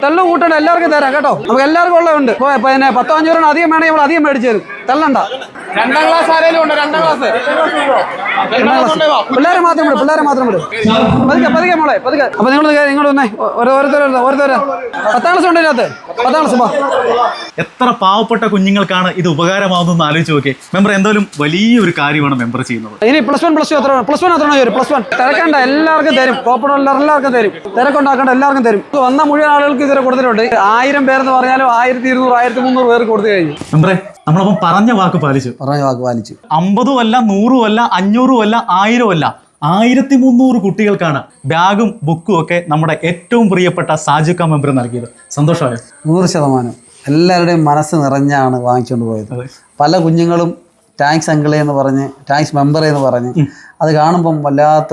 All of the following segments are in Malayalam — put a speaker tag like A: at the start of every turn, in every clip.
A: തെല്ല് കൂട്ടണം, എല്ലാവർക്കും തരാം കേട്ടോ. നമുക്ക് എല്ലാവർക്കും ഉള്ളതുണ്ട്. പിന്നെ 10-5 അധികം വേണമെങ്കിൽ നമ്മൾ അധികം മേടിച്ചു തരും. തെല്ലണ്ട.
B: 2ാം ക്ലാസ് ആരെങ്കിലും ഉണ്ട്? 2ാം ക്ലാസ്
A: പിള്ളേരെ മാത്രം വിടും, പിള്ളേരെ മാത്രം വിടും. പതുക്കെ മോളെ, പതുക്കെ. അപ്പൊ നിങ്ങൾ വന്നേ, ഓരോരുത്തർ 10ാം ക്ലാസ് ഉണ്ട് ഇതിനകത്ത്. 10ാം ക്ലാസ്.
C: എത്ര പാവപ്പെട്ട കുഞ്ഞുങ്ങൾക്കാണ് ഇത് ഉപകാരമാവുന്നതെന്ന് ആലോചിച്ച് നോക്കിയേ. മെമ്പർ എന്തായാലും വലിയൊരു കാര്യമാണ് മെമ്പർ ചെയ്യുന്നത്.
A: ഇനി +1 +2 എത്ര? +1 എത്ര വരും? +1 തിരക്കണ്ട, എല്ലാവർക്കും തരും. കോപ്പണുള്ള എല്ലാവർക്കും തരും. തിരക്കുണ്ടാക്കണ്ട, എല്ലാവർക്കും തരും. വന്ന മുഴുവൻ ആളുകൾക്ക് ഇതുവരെ കൊടുത്തിട്ടുണ്ട്. 1000 പേരെന്ന് പറഞ്ഞാലും 1200 1300 പേർക്ക് കൊടുത്തു കഴിഞ്ഞു.
C: മെമ്പറെ, നമ്മളപ്പം പറഞ്ഞ വാക്ക് പാലിച്ചു. 50 അല്ല, 100 അല്ല, 500 അല്ല, 1000 അല്ല, 1300 കുട്ടികൾക്കാണ് ബാഗും ബുക്കും ഒക്കെ നമ്മുടെ ഏറ്റവും പ്രിയപ്പെട്ട സാജുക്ക മെമ്പർ നൽകിയത്. സന്തോഷമായോ?
D: 100%. എല്ലാവരുടെയും മനസ്സ് നിറഞ്ഞാണ് വാങ്ങിച്ചുകൊണ്ട് പോയത്. പല കുഞ്ഞുങ്ങളും താങ്ക്സ് അങ്കിളെ എന്ന് പറഞ്ഞ്, താങ്ക്സ് മെമ്പറെ എന്ന് പറഞ്ഞ്, അത് കാണുമ്പം വല്ലാത്ത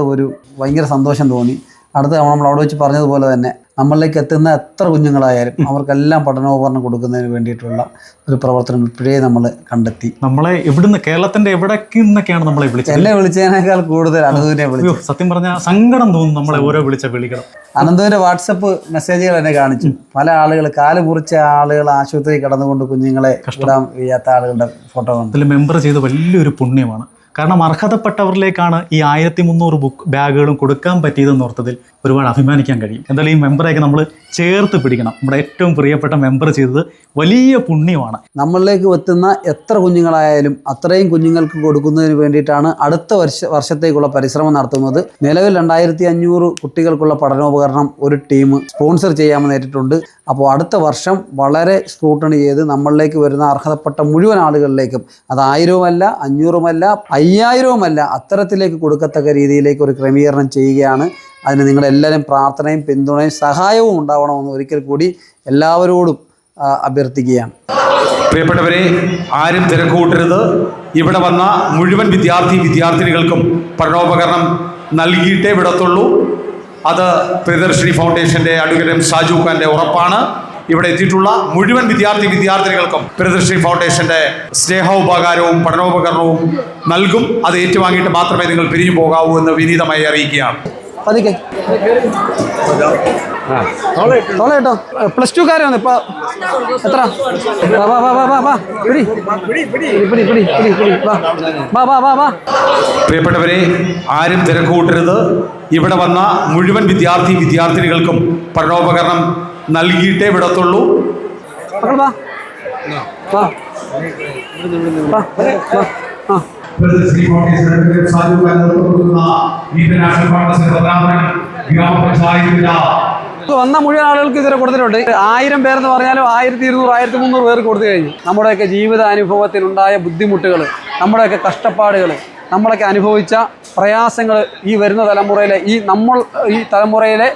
D: ഭയങ്കര സന്തോഷം തോന്നി. അടുത്ത നമ്മൾ അവിടെ വെച്ച് പറഞ്ഞതുപോലെ തന്നെ നമ്മളിലേക്ക് എത്തുന്ന എത്ര കുഞ്ഞുങ്ങളായാലും അവർക്കെല്ലാം പഠനോപകരണം കൊടുക്കുന്നതിന് വേണ്ടിയിട്ടുള്ള ഒരു പ്രവർത്തനം ഇപ്പോഴേ നമ്മൾ കണ്ടെത്തി.
C: നമ്മളെ എവിടുന്ന്, കേരളത്തിന്റെ എവിടേക്ക് നിന്നൊക്കെയാണ് നമ്മളെ വിളിച്ചത്?
D: എന്നെ വിളിച്ചതിനേക്കാൾ കൂടുതൽ അനന്തുവിനെ വിളിച്ചു.
C: സത്യം പറഞ്ഞാൽ സങ്കടം തോന്നുന്നു നമ്മളെ ഓരോ വിളിച്ച വിളികൾ.
D: അനന്തുവിന്റെ വാട്സപ്പ് മെസ്സേജുകൾ എന്നെ കാണിച്ചു. പല ആളുകൾ, കാല് മുറിച്ച ആളുകൾ ആശുപത്രിയിൽ കിടന്നുകൊണ്ട് കുഞ്ഞുങ്ങളെ വിടാൻ വയ്യാത്ത ആളുകളുടെ ഫോട്ടോ കണ്ടു.
C: അതിൽ മെമ്പർ ചെയ്ത വലിയൊരു പുണ്യമാണ്. കാരണം അർഹതപ്പെട്ടവരിലേക്കാണ് ഈ 1300 ബാഗുകളും കൊടുക്കാൻ പറ്റിയതെന്ന് ഓർത്തതിൽ ഒരുപാട് അഭിമാനിക്കാൻ കഴിയും. എന്തായാലും ഈ മെമ്പറെയൊക്കെ നമ്മൾ ചേർത്ത് പിടിക്കണം. നമ്മുടെ ഏറ്റവും പ്രിയപ്പെട്ട മെമ്പർ ചെയ്തത് വലിയ പുണ്യമാണ്.
D: നമ്മളിലേക്ക് എത്തുന്ന എത്ര കുഞ്ഞുങ്ങളായാലും അത്രയും കുഞ്ഞുങ്ങൾക്ക് കൊടുക്കുന്നതിന് വേണ്ടിയിട്ടാണ് അടുത്ത വർഷത്തേക്കുള്ള പരിശ്രമം നടത്തുന്നത്. നിലവിൽ 2500 കുട്ടികൾക്കുള്ള പഠനോപകരണം ഒരു ടീം സ്പോൺസർ ചെയ്യാമെന്ന് നേരിട്ടുണ്ട്. അപ്പോൾ അടുത്ത വർഷം വളരെ സ്ക്രൂട്ടണി ചെയ്ത് നമ്മളിലേക്ക് വരുന്ന അർഹതപ്പെട്ട മുഴുവൻ ആളുകളിലേക്കും, അത് 1000-അല്ല, 500-അല്ല, 5000-അല്ല, അത്തരത്തിലേക്ക് കൊടുക്കത്തക്ക രീതിയിലേക്ക് ഒരു ക്രമീകരണം ചെയ്യുകയാണ്. അതിന് നിങ്ങളെല്ലാവരും പ്രാർത്ഥനയും പിന്തുണയും സഹായവും ഉണ്ടാവണമെന്ന് ഒരിക്കൽ കൂടി എല്ലാവരോടും അഭ്യർത്ഥിക്കുകയാണ്.
E: പ്രിയപ്പെട്ടവരെ, ആരും തിരക്കുകൂട്ടരുത്. ഇവിടെ വന്ന മുഴുവൻ വിദ്യാർത്ഥിനികൾക്കും പഠനോപകരണം നൽകിയിട്ടേ വിടത്തുള്ളൂ. അത് പ്രിയദർശിനി ഫൗണ്ടേഷൻ്റെ അഡ്വക്കേറ്റ് സാജു ഖാൻ്റെ ഉറപ്പാണ്. ഇവിടെ എത്തിയിട്ടുള്ള മുഴുവൻ വിദ്യാർത്ഥിനികൾക്കും പ്രിയദർശിനി ഫൗണ്ടേഷൻ്റെ സ്നേഹോപകാരവും പഠനോപകരണവും നൽകും. അത് ഏറ്റുവാങ്ങിയിട്ട് മാത്രമേ നിങ്ങൾ പിരിഞ്ഞു പോകാവൂ എന്ന് വിനീതമായി അറിയിക്കുകയാണ്.
A: കേട്ടോ, +2 വന്നു. ഇപ്പൊ എത്ര?
E: പ്രിയപ്പെട്ടവരെ, ആരും തിരക്കുകൂട്ടരുത്. ഇവിടെ വന്ന മുഴുവൻ വിദ്യാർത്ഥിനികൾക്കും പഠനോപകരണം നൽകിയിട്ടേ വിടത്തുള്ളൂ.
A: വന്ന മുഴുവൻ ആളുകൾക്ക് ഇതുവരെ കൊടുത്തിട്ടുണ്ട്. 1000 പേരെന്ന് പറഞ്ഞാലും 1200 1300 പേർക്ക് കൊടുത്തു കഴിഞ്ഞു. നമ്മുടെയൊക്കെ ജീവിതാനുഭവത്തിലുണ്ടായ ബുദ്ധിമുട്ടുകൾ, നമ്മുടെയൊക്കെ കഷ്ടപ്പാടുകൾ, നമ്മളൊക്കെ അനുഭവിച്ച പ്രയാസങ്ങൾ ഈ വരുന്ന തലമുറയിലെ ഈ തലമുറയിലെ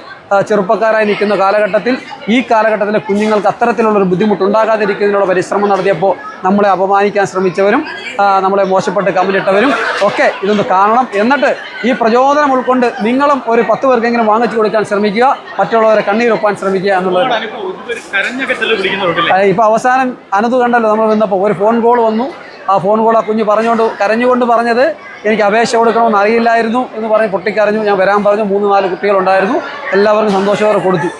A: ചെറുപ്പക്കാരായി നിൽക്കുന്ന കാലഘട്ടത്തിൽ, ഈ കാലഘട്ടത്തിലെ കുഞ്ഞുങ്ങൾക്ക് അത്തരത്തിലുള്ളൊരു ബുദ്ധിമുട്ടുണ്ടാകാതിരിക്കുന്നതിനുള്ള പരിശ്രമം നടത്തിയപ്പോൾ നമ്മളെ അപമാനിക്കാൻ ശ്രമിച്ചവരും നമ്മളെ മോശപ്പെട്ട് കമന്റിട്ടവരും ഒക്കെ ഇതൊന്ന് കാണണം. എന്നിട്ട് ഈ പ്രചോദനം ഉൾക്കൊണ്ട് നിങ്ങളും ഒരു 10 പേർക്കെങ്കിലും വാങ്ങിച്ചു കൊടുക്കാൻ ശ്രമിക്കുക, മറ്റുള്ളവരെ കണ്ണീരൊപ്പാൻ ശ്രമിക്കുക എന്നുള്ളത്. ഇപ്പോൾ അവസാനം അനന്തു കണ്ടല്ലോ, നമ്മൾ വന്നപ്പോൾ ഒരു ഫോൺ കോൾ വന്നു. ആ ഫോൺ കോൾ ആ കുഞ്ഞ് കരഞ്ഞുകൊണ്ട് പറഞ്ഞത്, എനിക്ക് അപേക്ഷ കൊടുക്കണമെന്ന് അറിയില്ലായിരുന്നു എന്ന് പറഞ്ഞ് പൊട്ടിക്കരഞ്ഞു. ഞാൻ വരാൻ പറഞ്ഞു. 3-4 കുട്ടികളുണ്ടായിരുന്നു. എല്ലാവർക്കും സന്തോഷത്തോടെ കൊടുത്തു.